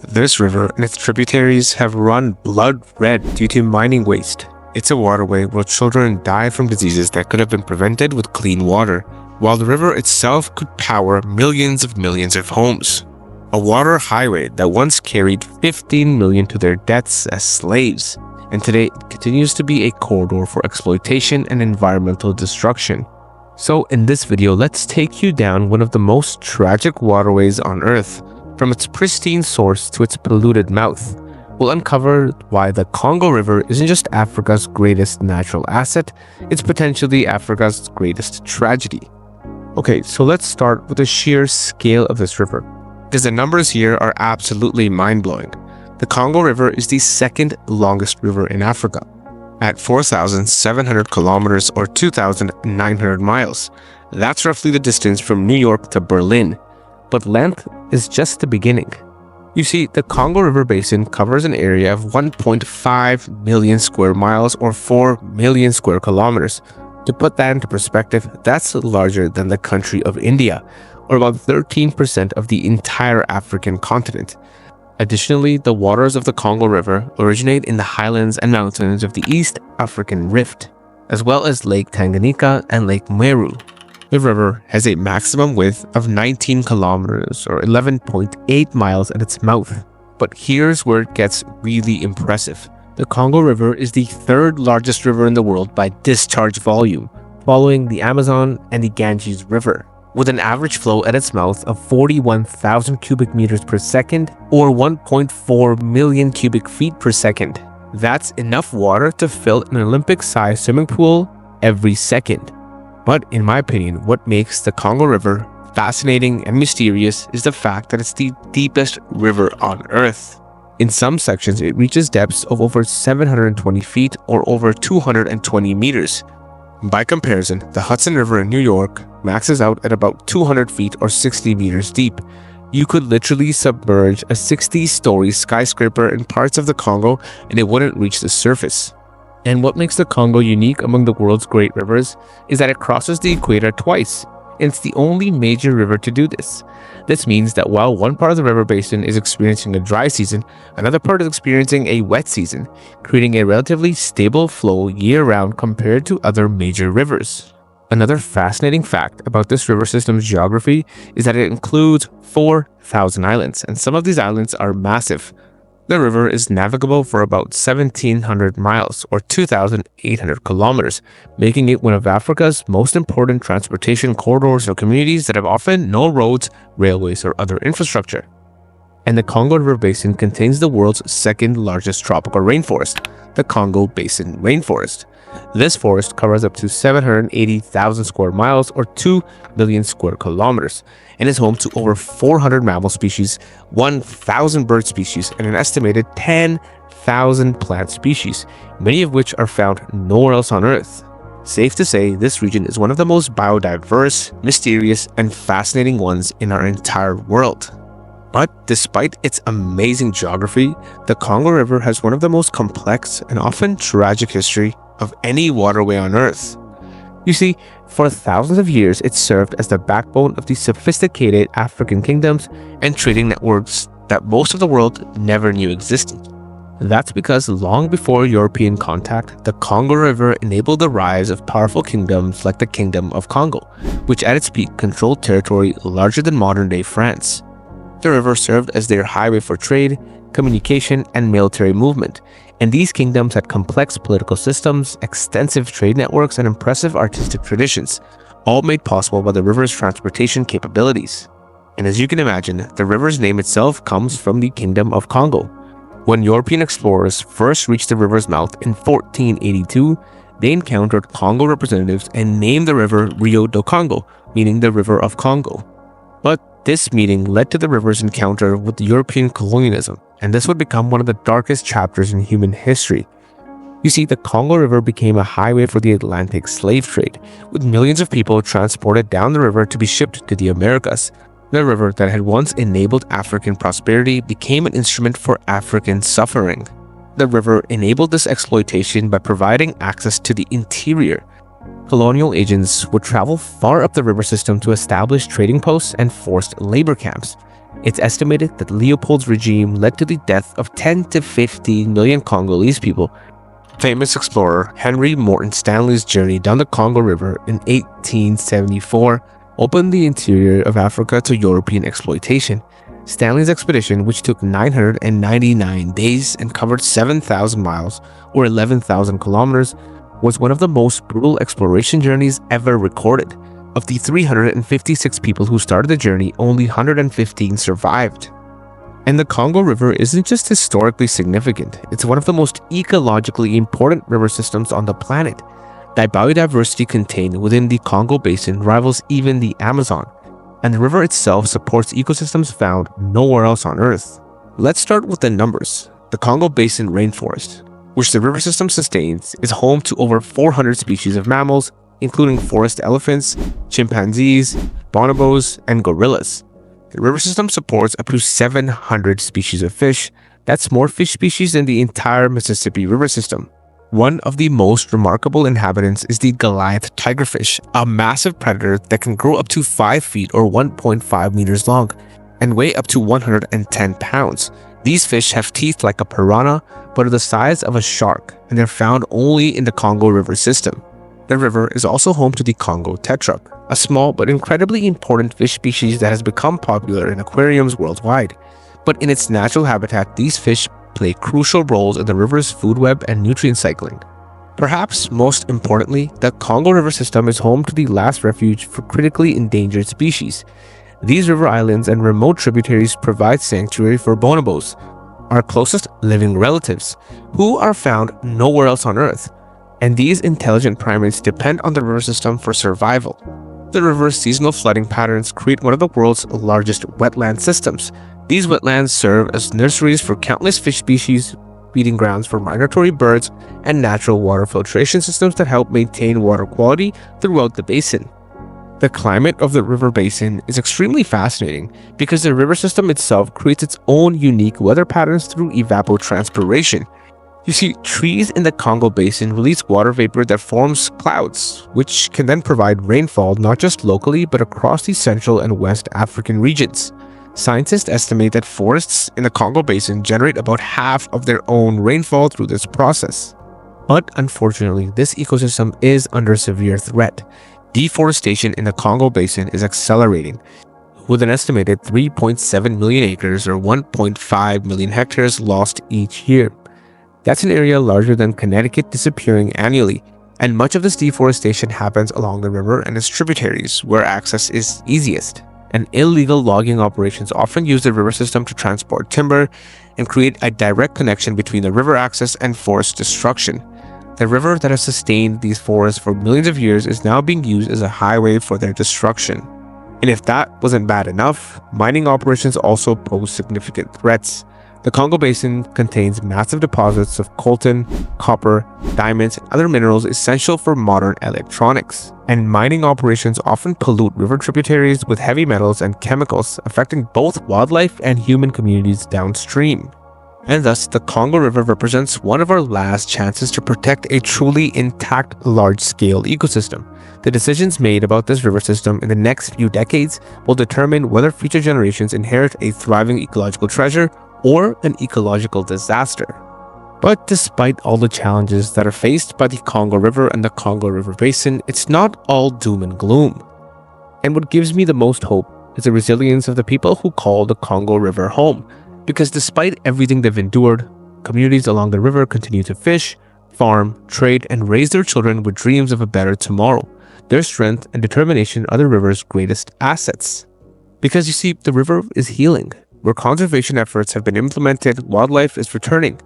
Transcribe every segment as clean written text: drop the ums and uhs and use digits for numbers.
This river and its tributaries have run blood red due to mining waste. It's a waterway where children died from diseases that could have been prevented with clean water, while the river itself could power millions of homes. A water highway that once carried 15 million to their deaths as slaves, and today continues to be a corridor for exploitation and environmental destruction. So in this video, let's take you down one of the most tragic waterways on Earth. From its pristine source to its polluted mouth, we'll uncover why the Congo River isn't just Africa's greatest natural asset, it's potentially Africa's greatest tragedy. Okay, so let's start with the sheer scale of this river, because the numbers here are absolutely mind-blowing. The Congo River is the second longest river in Africa, at 4,700 kilometers or 2,900 miles. That's roughly the distance from New York to Berlin. But length is just the beginning. You see, the Congo River Basin covers an area of 1.5 million square miles or 4 million square kilometers. To put that into perspective, that's larger than the country of India, or about 13% of the entire African continent. Additionally, the waters of the Congo River originate in the highlands and mountains of the East African Rift, as well as Lake Tanganyika and Lake Meru. The river has a maximum width of 19 kilometers or 11.8 miles at its mouth. But here's where it gets really impressive. The Congo River is the third largest river in the world by discharge volume, following the Amazon and the Ganges River, with an average flow at its mouth of 41,000 cubic meters per second or 1.4 million cubic feet per second. That's enough water to fill an Olympic-sized swimming pool every second. But in my opinion, what makes the Congo River fascinating and mysterious is the fact that it's the deepest river on Earth. In some sections, it reaches depths of over 720 feet or over 220 meters. By comparison, the Hudson River in New York maxes out at about 200 feet or 60 meters deep. You could literally submerge a 60-story skyscraper in parts of the Congo and it wouldn't reach the surface. And what makes the Congo unique among the world's great rivers is that it crosses the equator twice. It's the only major river to do this. This means that while one part of the river basin is experiencing a dry season, another part is experiencing a wet season, creating a relatively stable flow year-round compared to other major rivers. Another fascinating fact about this river system's geography is that it includes 4,000 islands, and some of these islands are massive. The river is navigable for about 1,700 miles or 2,800 kilometers, making it one of Africa's most important transportation corridors for communities that have often no roads, railways, or other infrastructure. And the Congo River Basin contains the world's second largest tropical rainforest, the Congo Basin Rainforest. This forest covers up to 780,000 square miles or 2 million square kilometers and is home to over 400 mammal species, 1,000 bird species, and an estimated 10,000 plant species, many of which are found nowhere else on Earth. Safe to say, this region is one of the most biodiverse, mysterious, and fascinating ones in our entire world. But despite its amazing geography, the Congo River has one of the most complex and often tragic history of any waterway on Earth. You see, for thousands of years, it served as the backbone of the sophisticated African kingdoms and trading networks that most of the world never knew existed. That's because long before European contact, the Congo River enabled the rise of powerful kingdoms like the Kingdom of Congo, which at its peak controlled territory larger than modern-day France. The river served as their highway for trade, communication, and military movement, and these kingdoms had complex political systems, extensive trade networks, and impressive artistic traditions, all made possible by the river's transportation capabilities. And as you can imagine, the river's name itself comes from the Kingdom of Congo. When European explorers first reached the river's mouth in 1482, they encountered Congo representatives and named the river Rio do Congo, meaning the River of Congo. But this meeting led to the river's encounter with European colonialism, and this would become one of the darkest chapters in human history. You see, the Congo River became a highway for the Atlantic slave trade, with millions of people transported down the river to be shipped to the Americas. The river that had once enabled African prosperity became an instrument for African suffering. The river enabled this exploitation by providing access to the interior. Colonial agents would travel far up the river system to establish trading posts and forced labor camps. It's estimated that Leopold's regime led to the death of 10 to 15 million Congolese people. Famous explorer Henry Morton Stanley's journey down the Congo River in 1874 opened the interior of Africa to European exploitation. Stanley's expedition, which took 999 days and covered 7,000 miles or 11,000 kilometers, was one of the most brutal exploration journeys ever recorded. Of the 356 people who started the journey, only 115 survived. And the Congo River isn't just historically significant, it's one of the most ecologically important river systems on the planet. The biodiversity contained within the Congo Basin rivals even the Amazon, and the river itself supports ecosystems found nowhere else on Earth. Let's start with the numbers. The Congo Basin Rainforest, which the river system sustains, is home to over 400 species of mammals, including forest elephants, chimpanzees, bonobos, and gorillas. The river system supports up to 700 species of fish. That's more fish species than the entire Mississippi River system. One of the most remarkable inhabitants is the Goliath tigerfish, a massive predator that can grow up to 5 feet or 1.5 meters long and weigh up to 110 pounds. These fish have teeth like a piranha, but are the size of a shark, and they're found only in the Congo River system. The river is also home to the Congo tetrap, a small but incredibly important fish species that has become popular in aquariums worldwide. But in its natural habitat, these fish play crucial roles in the river's food web and nutrient cycling. Perhaps most importantly, the Congo River system is home to the last refuge for critically endangered species. These river islands and remote tributaries provide sanctuary for bonobos, our closest living relatives, who are found nowhere else on Earth. And these intelligent primates depend on the river system for survival. The river's seasonal flooding patterns create one of the world's largest wetland systems. These wetlands serve as nurseries for countless fish species, feeding grounds for migratory birds, and natural water filtration systems that help maintain water quality throughout the basin. The climate of the river basin is extremely fascinating because the river system itself creates its own unique weather patterns through evapotranspiration. You see, trees in the Congo Basin release water vapor that forms clouds, which can then provide rainfall not just locally but across the Central and West African regions. Scientists estimate that forests in the Congo Basin generate about half of their own rainfall through this process. But unfortunately, this ecosystem is under severe threat. Deforestation in the Congo Basin is accelerating, with an estimated 3.7 million acres or 1.5 million hectares lost each year. That's an area larger than Connecticut disappearing annually, and much of this deforestation happens along the river and its tributaries, where access is easiest. And illegal logging operations often use the river system to transport timber and create a direct connection between the river access and forest destruction. The river that has sustained these forests for millions of years is now being used as a highway for their destruction. And if that wasn't bad enough, mining operations also pose significant threats. The Congo Basin contains massive deposits of coltan, copper, diamonds, and other minerals essential for modern electronics. And mining operations often pollute river tributaries with heavy metals and chemicals, affecting both wildlife and human communities downstream. And thus, the Congo River represents one of our last chances to protect a truly intact large-scale ecosystem. The decisions made about this river system in the next few decades will determine whether future generations inherit a thriving ecological treasure or an ecological disaster. But despite all the challenges that are faced by the Congo River and the Congo River Basin, it's not all doom and gloom. And what gives me the most hope is the resilience of the people who call the Congo River home. Because despite everything they've endured, communities along the river continue to fish, farm, trade, and raise their children with dreams of a better tomorrow. Their strength and determination are the river's greatest assets. Because you see, the river is healing. Where conservation efforts have been implemented, wildlife is returning,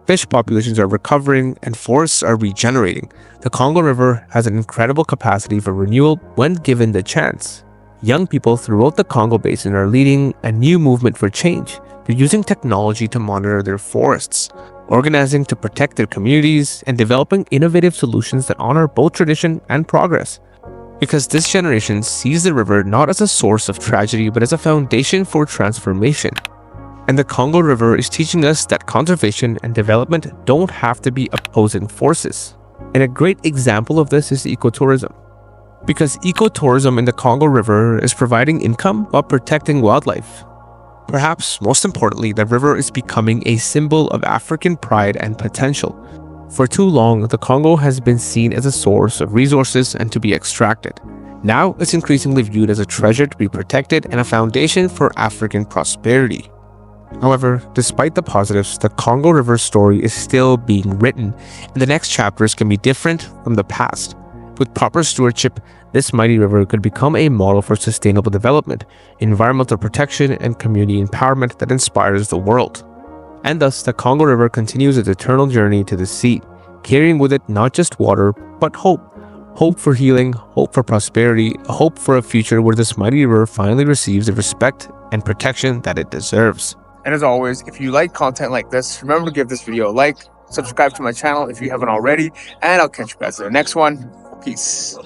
fish populations are recovering, and forests are regenerating. The Congo River has an incredible capacity for renewal when given the chance. Young people throughout the Congo Basin are leading a new movement for change. They're using technology to monitor their forests, organizing to protect their communities, and developing innovative solutions that honor both tradition and progress. Because this generation sees the river not as a source of tragedy but as a foundation for transformation. And the Congo River is teaching us that conservation and development don't have to be opposing forces. And a great example of this is ecotourism. Because ecotourism in the Congo River is providing income while protecting wildlife. Perhaps most importantly, the river is becoming a symbol of African pride and potential. For too long, the Congo has been seen as a source of resources and to be extracted. Now it's increasingly viewed as a treasure to be protected and a foundation for African prosperity. However, despite the positives, the Congo River story is still being written, and the next chapters can be different from the past. With proper stewardship, this mighty river could become a model for sustainable development, environmental protection, and community empowerment that inspires the world. And thus, the Congo River continues its eternal journey to the sea, carrying with it not just water, but hope. Hope for healing, hope for prosperity, hope for a future where this mighty river finally receives the respect and protection that it deserves. And as always, if you like content like this, remember to give this video a like, subscribe to my channel if you haven't already, and I'll catch you guys in the next one. Peace.